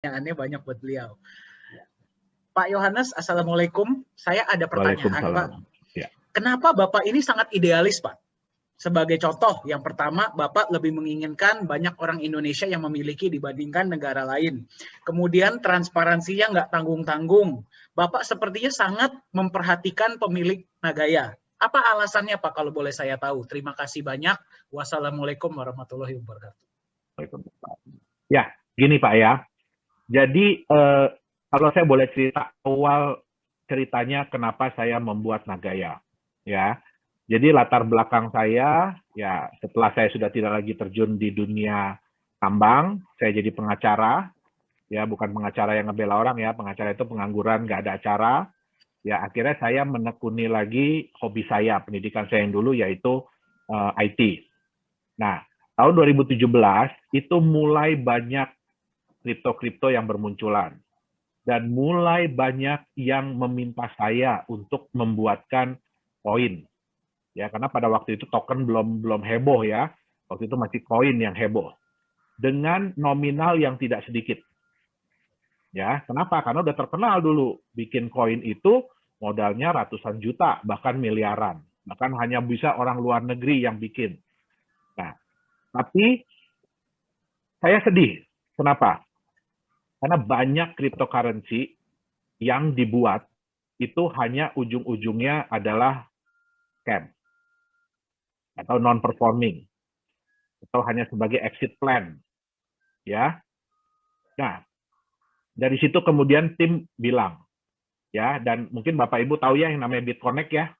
Pertanyaannya banyak buat beliau. Pak Yohanes, Assalamualaikum. Saya ada pertanyaan, Pak. Waalaikumsalam. Ya. Kenapa Bapak ini sangat idealis, Pak? Sebagai contoh, yang pertama, Bapak lebih menginginkan banyak orang Indonesia yang memiliki dibandingkan negara lain. Kemudian transparansinya nggak tanggung-tanggung. Bapak sepertinya sangat memperhatikan pemilik Nagaya. Apa alasannya, Pak, kalau boleh saya tahu? Terima kasih banyak. Wassalamualaikum warahmatullahi wabarakatuh. Ya, gini Pak ya. Jadi kalau saya boleh cerita awal ceritanya kenapa saya membuat Nagaya, ya. Jadi latar belakang saya, ya setelah saya sudah tidak lagi terjun di dunia tambang, saya jadi pengacara, ya bukan pengacara yang ngebela orang ya, pengacara itu pengangguran, nggak ada acara. Ya akhirnya saya menekuni lagi hobi saya, pendidikan saya yang dulu yaitu IT. Nah, tahun 2017 itu mulai banyak kripto-kripto yang bermunculan. Dan mulai banyak yang meminta saya untuk membuatkan koin. Ya, karena pada waktu itu token belum heboh ya. Waktu itu masih koin yang heboh. Dengan nominal yang tidak sedikit. Ya, kenapa? Karena udah terkenal dulu. Bikin koin itu modalnya ratusan juta, bahkan miliaran. Bahkan hanya bisa orang luar negeri yang bikin. Nah, tapi saya sedih. Kenapa? Karena banyak cryptocurrency yang dibuat itu hanya ujung-ujungnya adalah scam atau non-performing atau hanya sebagai exit plan, ya. Nah, dari situ kemudian tim bilang, ya, dan mungkin Bapak Ibu tahu ya yang namanya BitConnect ya.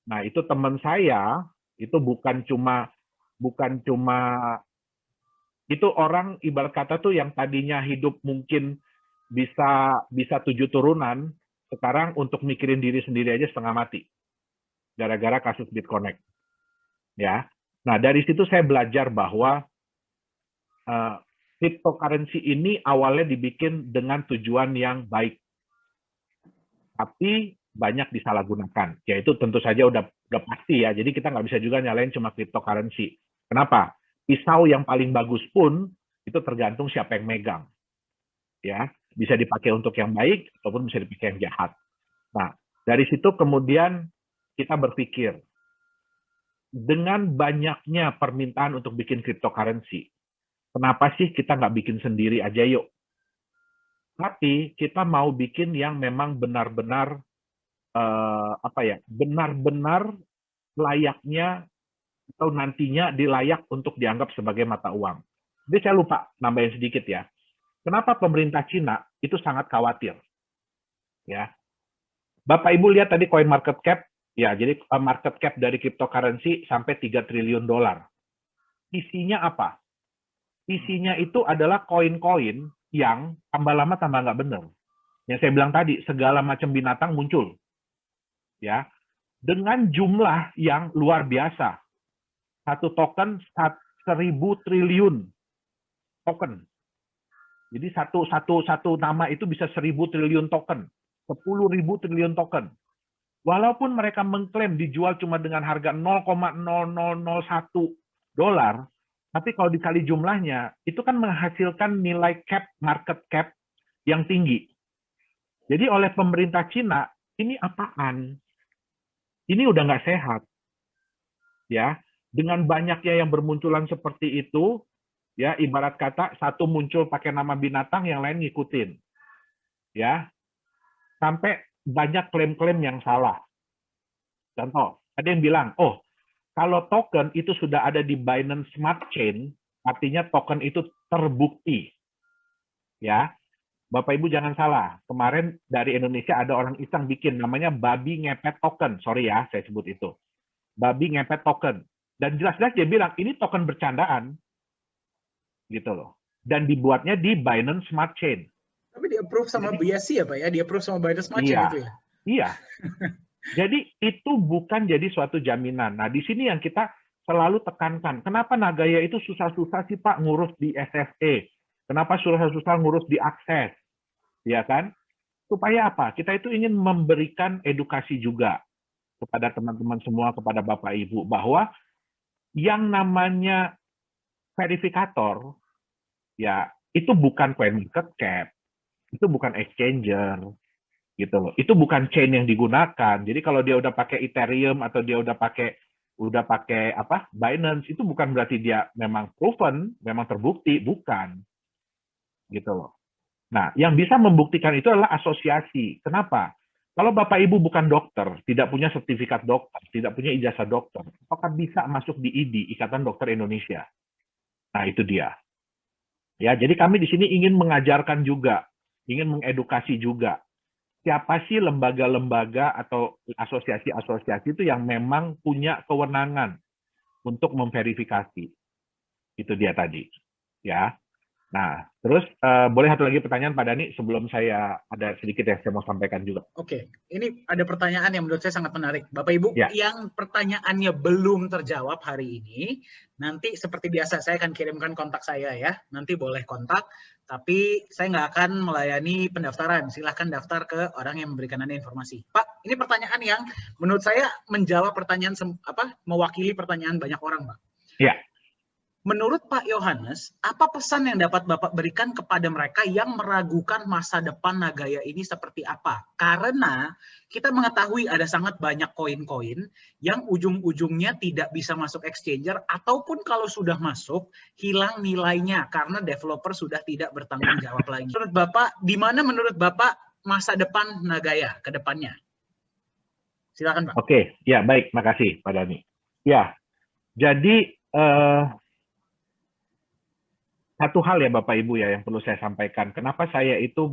Nah, itu teman saya itu bukan cuma itu orang ibarat kata tuh yang tadinya hidup mungkin bisa 7 turunan, sekarang untuk mikirin diri sendiri aja setengah mati gara-gara kasus BitConnect. Ya. Nah, dari situ saya belajar bahwa cryptocurrency ini awalnya dibikin dengan tujuan yang baik. Tapi banyak disalahgunakan. Yaitu tentu saja udah pasti ya. Jadi kita nggak bisa juga nyalain cuma cryptocurrency. Kenapa? Pisau yang paling bagus pun itu tergantung siapa yang megang. Ya, bisa dipakai untuk yang baik ataupun bisa dipakai yang jahat. Nah, dari situ kemudian kita berpikir, dengan banyaknya permintaan untuk bikin cryptocurrency, kenapa sih kita nggak bikin sendiri aja yuk? Tapi kita mau bikin yang memang benar-benar benar-benar layaknya atau nantinya dilayak untuk dianggap sebagai mata uang. Jadi saya lupa nambahin sedikit ya. Kenapa pemerintah Cina itu sangat khawatir? Ya, Bapak Ibu lihat tadi coin market cap, ya jadi market cap dari cryptocurrency sampai 3 triliun dolar. Isinya apa? Isinya itu adalah koin-koin yang tambah lama tambah nggak benar. Yang saya bilang tadi, segala macam binatang muncul. Ya, dengan jumlah yang luar biasa. Satu token 1.000 triliun token. Jadi satu nama itu bisa 1.000 triliun token, 10.000 triliun token. Walaupun mereka mengklaim dijual cuma dengan harga 0,0001 dolar, tapi kalau dikali jumlahnya, itu kan menghasilkan nilai market cap yang tinggi. Jadi oleh pemerintah Cina, ini apaan? Ini udah nggak sehat. Ya, dengan banyaknya yang bermunculan seperti itu, ya ibarat kata satu muncul pakai nama binatang, yang lain ngikutin. Ya, sampai banyak klaim-klaim yang salah. Contoh, ada yang bilang, oh, kalau token itu sudah ada di Binance Smart Chain, artinya token itu terbukti. Ya, Bapak Ibu jangan salah. Kemarin dari Indonesia ada orang iseng bikin namanya babi ngepet token. Sorry ya, saya sebut itu. Babi ngepet token. Dan jelas-jelas dia bilang, ini token bercandaan. Gitu loh. Dan dibuatnya di Binance Smart Chain. Tapi di approve sama BSC ya Pak ya? Di approve sama Binance Smart Chain itu ya? Iya. Jadi itu bukan jadi suatu jaminan. Nah, di sini yang kita selalu tekankan. Kenapa Nagaya itu susah-susah sih Pak ngurus di SFE? Kenapa susah-susah ngurus di akses? Ya kan? Supaya apa? Kita itu ingin memberikan edukasi juga kepada teman-teman semua, kepada Bapak Ibu, bahwa yang namanya verifikator, ya itu bukan coin market cap, itu bukan exchanger, gitu loh. Itu bukan chain yang digunakan. Jadi kalau dia udah pakai Ethereum atau dia udah pakai apa Binance, itu bukan berarti dia memang proven, memang terbukti, bukan, gitu loh. Nah, yang bisa membuktikan itu adalah asosiasi. Kenapa? Kalau Bapak Ibu bukan dokter, tidak punya sertifikat dokter, tidak punya ijazah dokter, apakah bisa masuk di IDI, Ikatan Dokter Indonesia? Nah, itu dia. Ya, jadi kami di sini ingin mengajarkan juga, ingin mengedukasi juga. Siapa sih lembaga-lembaga atau asosiasi-asosiasi itu yang memang punya kewenangan untuk memverifikasi? Itu dia tadi. Ya. Nah, terus boleh satu lagi pertanyaan Pak Dhani sebelum saya ada sedikit yang saya mau sampaikan juga. Oke, ini ada pertanyaan yang menurut saya sangat menarik. Bapak Ibu, Ya. yang pertanyaannya belum terjawab hari ini, nanti seperti biasa saya akan kirimkan kontak saya ya. Nanti boleh kontak, tapi saya nggak akan melayani pendaftaran. Silahkan daftar ke orang yang memberikan Anda informasi. Pak, ini pertanyaan yang menurut saya menjawab pertanyaan mewakili pertanyaan banyak orang, Pak. Ya. Menurut Pak Yohanes, apa pesan yang dapat Bapak berikan kepada mereka yang meragukan masa depan Nagaya ini seperti apa? Karena kita mengetahui ada sangat banyak koin-koin yang ujung-ujungnya tidak bisa masuk exchanger, ataupun kalau sudah masuk, hilang nilainya karena developer sudah tidak bertanggung jawab lagi. Menurut Bapak, di mana menurut Bapak masa depan Nagaya ke depannya? Silakan Pak. Oke, ya baik, makasih Pak Dhani. Ya, jadi satu hal ya Bapak Ibu ya yang perlu saya sampaikan. Kenapa saya itu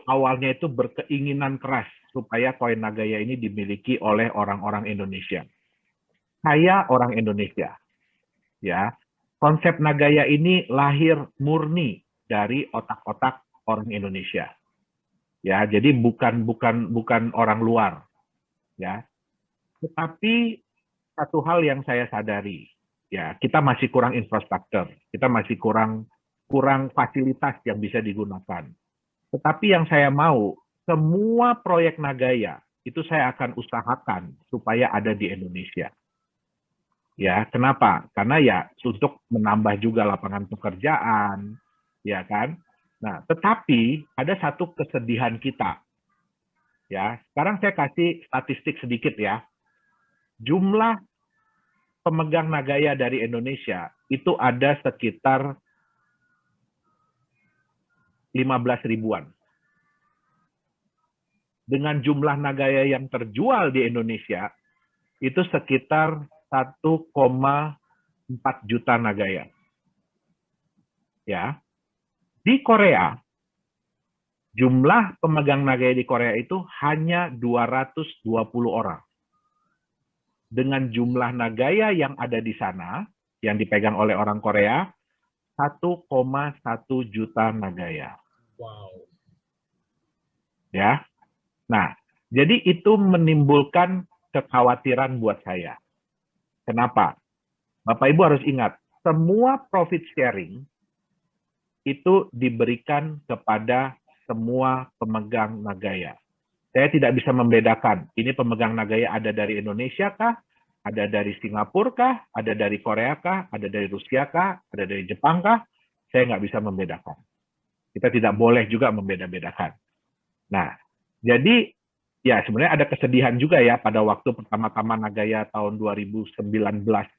awalnya itu berkeinginan keras supaya koin Nagaya ini dimiliki oleh orang-orang Indonesia. Saya orang Indonesia. Ya. Konsep Nagaya ini lahir murni dari otak-otak orang Indonesia. Ya, jadi bukan orang luar. Ya. Tetapi satu hal yang saya sadari, ya, kita masih kurang infrastruktur, kita masih kurang fasilitas yang bisa digunakan. Tetapi yang saya mau, semua proyek Nagaya itu saya akan usahakan supaya ada di Indonesia. Ya, kenapa? Karena ya untuk menambah juga lapangan pekerjaan, ya kan? Nah, tetapi ada satu kesedihan kita. Ya, sekarang saya kasih statistik sedikit ya. Jumlah pemegang Nagaya dari Indonesia itu ada sekitar 15 ribuan. Dengan jumlah Nagaya yang terjual di Indonesia itu sekitar 1,4 juta Nagaya. Ya. Di Korea, jumlah pemegang Nagaya di Korea itu hanya 220 orang. Dengan jumlah Nagaya yang ada di sana, yang dipegang oleh orang Korea, 1,1 juta Nagaya. Wow. Ya. Nah, jadi itu menimbulkan kekhawatiran buat saya. Kenapa? Bapak Ibu harus ingat, semua profit sharing itu diberikan kepada semua pemegang Nagaya. Saya tidak bisa membedakan, ini pemegang Nagaya ada dari Indonesia kah, ada dari Singapura kah, ada dari Korea kah, ada dari Rusia kah, ada dari Jepang kah, saya nggak bisa membedakan. Kita tidak boleh juga membeda-bedakan. Nah, jadi ya sebenarnya ada kesedihan juga ya pada waktu pertama-tama Nagaya tahun 2019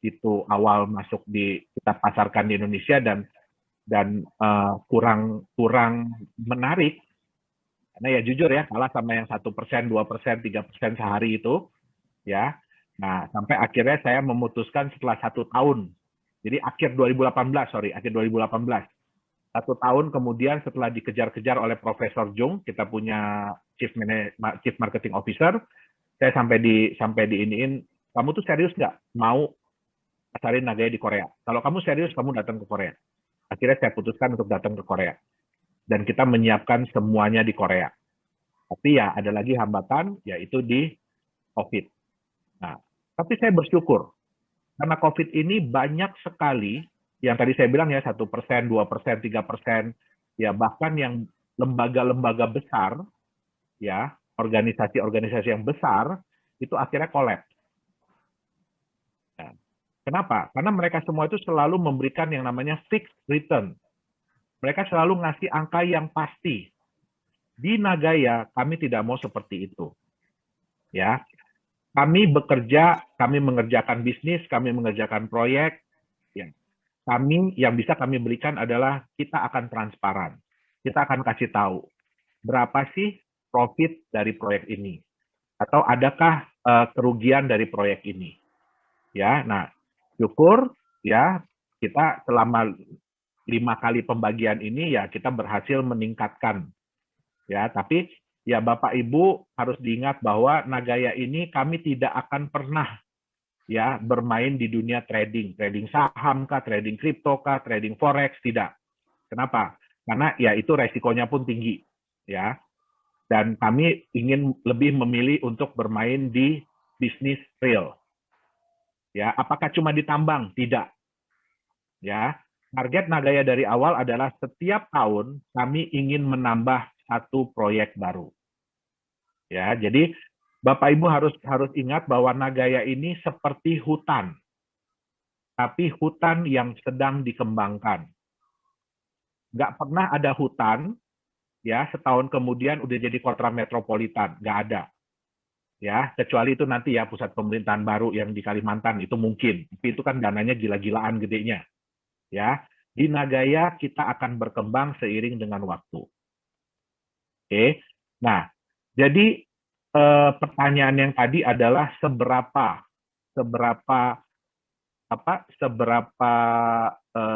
itu awal masuk kita pasarkan di Indonesia dan kurang menarik karena ya jujur ya kalah sama yang 1%, 2%, 3% sehari itu ya. Nah sampai akhirnya saya memutuskan setelah 1 tahun, jadi akhir 2018 1 tahun kemudian setelah dikejar-kejar oleh Profesor Jung, kita punya Chief Marketing Officer, saya sampai diiniin, kamu tuh serius nggak mau pasarin Nagaya di Korea? Kalau kamu serius, kamu datang ke Korea. Akhirnya saya putuskan untuk datang ke Korea. Dan kita menyiapkan semuanya di Korea. Tapi ya ada lagi hambatan, yaitu di COVID. Nah, tapi saya bersyukur, karena COVID ini banyak sekali yang tadi saya bilang ya 1%, 2%, 3%, ya bahkan yang lembaga-lembaga besar, ya organisasi-organisasi yang besar itu akhirnya kolaps. Nah, Kenapa? Karena mereka semua itu selalu memberikan yang namanya fixed return. Mereka selalu ngasih angka yang pasti. Di Nagaya, kami tidak mau seperti itu. Ya, kami bekerja, kami mengerjakan bisnis, kami mengerjakan proyek. Ya. Kami yang bisa kami berikan adalah kita akan transparan. Kita akan kasih tahu berapa sih profit dari proyek ini, atau adakah kerugian dari proyek ini. Ya, nah syukur ya kita selama 5 kali pembagian ini ya kita berhasil meningkatkan. Ya, tapi ya Bapak Ibu harus diingat bahwa Nagaya ini kami tidak akan pernah ya bermain di dunia trading saham kah, trading kripto kah, trading forex, tidak. Kenapa? Karena ya itu resikonya pun tinggi, ya. Dan kami ingin lebih memilih untuk bermain di bisnis real. Ya, apakah cuma ditambang? Tidak. Ya, target Nagaya dari awal adalah setiap tahun kami ingin menambah satu proyek baru. Ya, jadi Bapak Ibu harus ingat bahwa Nagaya ini seperti hutan, tapi hutan yang sedang dikembangkan. Nggak pernah ada hutan, ya setahun kemudian udah jadi kota metropolitan, nggak ada. Ya, kecuali itu nanti ya pusat pemerintahan baru yang di Kalimantan itu mungkin, tapi itu kan dananya gila-gilaan gedenya. Ya, di Nagaya kita akan berkembang seiring dengan waktu. Oke, nah jadi pertanyaan yang tadi adalah seberapa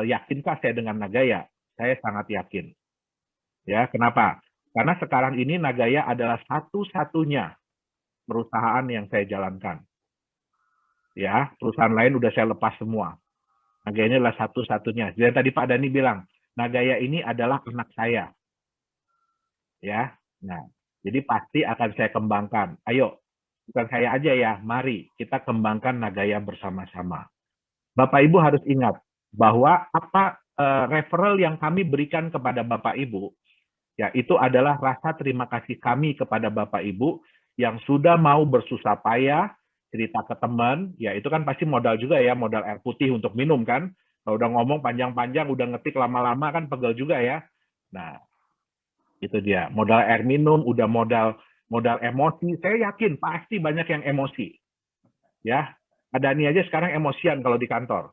yakinkah saya dengan Nagaya? Saya sangat yakin. Ya, kenapa? Karena sekarang ini Nagaya adalah satu-satunya perusahaan yang saya jalankan. Ya, perusahaan lain udah saya lepas semua. Nagaya ini adalah satu-satunya. Jadi tadi Pak Dani bilang, Nagaya ini adalah anak saya. Ya, nah, jadi pasti akan saya kembangkan. Ayo, bukan saya aja ya, mari kita kembangkan Nagaya bersama-sama. Bapak Ibu harus ingat bahwa apa referral yang kami berikan kepada Bapak Ibu, ya itu adalah rasa terima kasih kami kepada Bapak Ibu yang sudah mau bersusah payah cerita ke teman, ya itu kan pasti modal juga ya, modal air putih untuk minum kan. Kalau udah ngomong panjang-panjang, udah ngetik lama-lama kan pegel juga ya. Nah, itu dia, modal air minum, udah modal emosi. Saya yakin pasti banyak yang emosi. Ya, ada nih aja sekarang emosian kalau di kantor.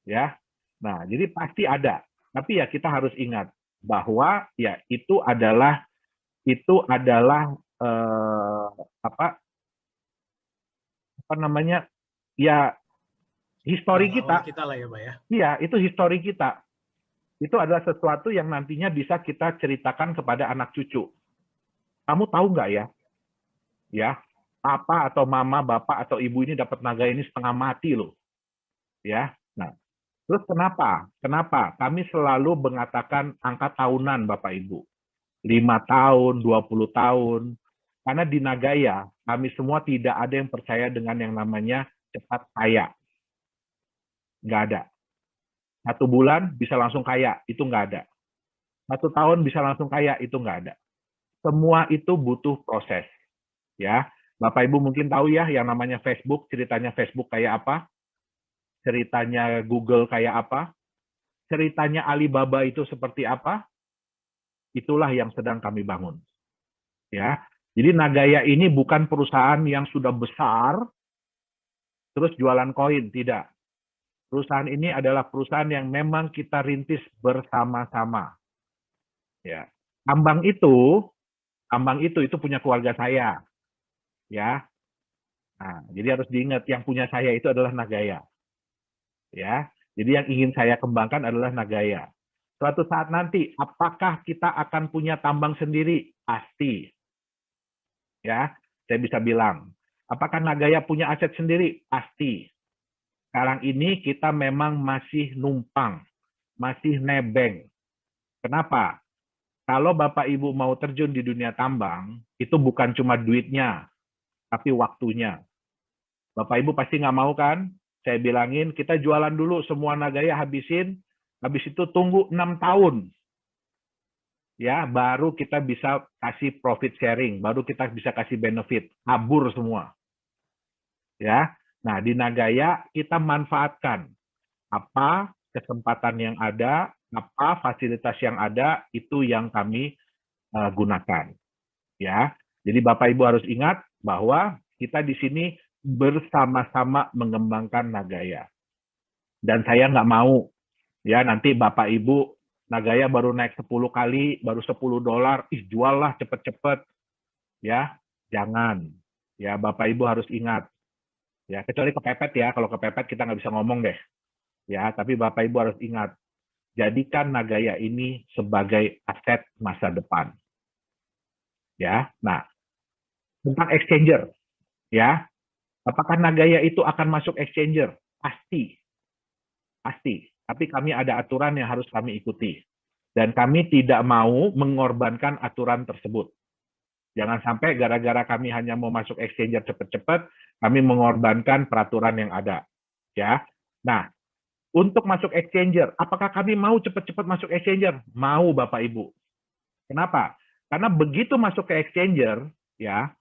Ya. Nah, jadi pasti ada. Tapi ya kita harus ingat bahwa ya itu adalah apa namanya? Ya histori Awal kita. kita lah ya, Pak ya. Iya, itu histori kita. Itu adalah sesuatu yang nantinya bisa kita ceritakan kepada anak cucu. Kamu tahu nggak ya? Ya, papa atau mama, bapak atau ibu ini dapat naga ini setengah mati loh. Ya. Nah, terus kenapa? Kenapa? Kami selalu mengatakan angka tahunan Bapak Ibu. 5 tahun, 20 tahun. Karena di Nagaya, kami semua tidak ada yang percaya dengan yang namanya cepat kaya. Nggak ada. 1 bulan bisa langsung kaya, itu nggak ada. 1 tahun bisa langsung kaya, itu nggak ada. Semua itu butuh proses. Ya, Bapak Ibu mungkin tahu ya yang namanya Facebook, ceritanya Facebook kayak apa, ceritanya Google kayak apa, ceritanya Alibaba itu seperti apa, itulah yang sedang kami bangun. Ya, jadi Nagaya ini bukan perusahaan yang sudah besar terus jualan koin, tidak. Perusahaan ini adalah perusahaan yang memang kita rintis bersama-sama. Ya, tambang itu punya keluarga saya. Ya, nah, jadi harus diingat yang punya saya itu adalah Nagaya. Ya, jadi yang ingin saya kembangkan adalah Nagaya. Suatu saat nanti, apakah kita akan punya tambang sendiri? Pasti. Ya, saya bisa bilang. Apakah Nagaya punya aset sendiri? Pasti. Sekarang ini kita memang masih numpang, masih nebeng. Kenapa? Kalau Bapak Ibu mau terjun di dunia tambang, itu bukan cuma duitnya, tapi waktunya. Bapak Ibu pasti nggak mau kan? Saya bilangin, kita jualan dulu semua Nagaya habisin, habis itu tunggu 6 tahun. Ya, baru kita bisa kasih profit sharing, baru kita bisa kasih benefit. Kabur semua. Ya. Nah, di Nagaya kita manfaatkan apa kesempatan yang ada, apa fasilitas yang ada, itu yang kami gunakan. Ya, jadi Bapak Ibu harus ingat bahwa kita di sini bersama-sama mengembangkan Nagaya. Dan saya nggak mau ya nanti Bapak Ibu Nagaya baru naik 10 kali, baru $10, jual lah cepet-cepet. Ya, jangan. Ya, Bapak Ibu harus ingat. Ya, kecuali kepepet ya, kalau kepepet kita nggak bisa ngomong deh. Ya, tapi Bapak Ibu harus ingat, jadikan Nagaya ini sebagai aset masa depan. Ya, nah, tentang exchanger, ya, apakah Nagaya itu akan masuk exchanger? Pasti, pasti. Tapi kami ada aturan yang harus kami ikuti. Dan kami tidak mau mengorbankan aturan tersebut. Jangan sampai gara-gara kami hanya mau masuk exchanger cepat-cepat, kami mengorbankan peraturan yang ada. Ya. Nah, untuk masuk exchanger, apakah kami mau cepat-cepat masuk exchanger? Mau, Bapak Ibu. Kenapa? Karena begitu masuk ke exchanger, ya,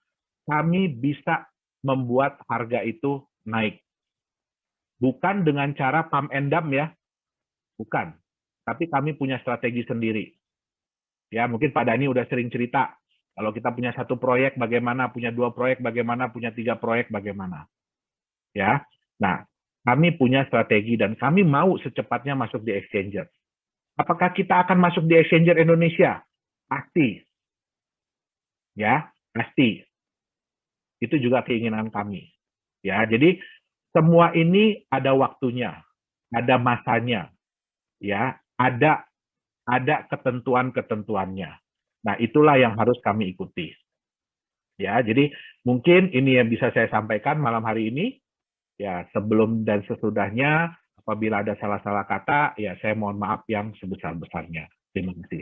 kami bisa membuat harga itu naik. Bukan dengan cara pump and dump ya, bukan. Tapi kami punya strategi sendiri. Ya, mungkin Pak Dani udah sering cerita. Kalau kita punya satu proyek bagaimana, punya 2 proyek bagaimana, punya 3 proyek bagaimana. Ya. Nah, kami punya strategi dan kami mau secepatnya masuk di exchanger. Apakah kita akan masuk di exchanger Indonesia? Pasti. Ya, pasti. Itu juga keinginan kami. Ya, jadi semua ini ada waktunya, ada masanya. Ya, ada ketentuan-ketentuannya. Nah, itulah yang harus kami ikuti. Ya, jadi mungkin ini yang bisa saya sampaikan malam hari ini. Ya, sebelum dan sesudahnya, apabila ada salah-salah kata, ya saya mohon maaf yang sebesar-besarnya. Terima kasih.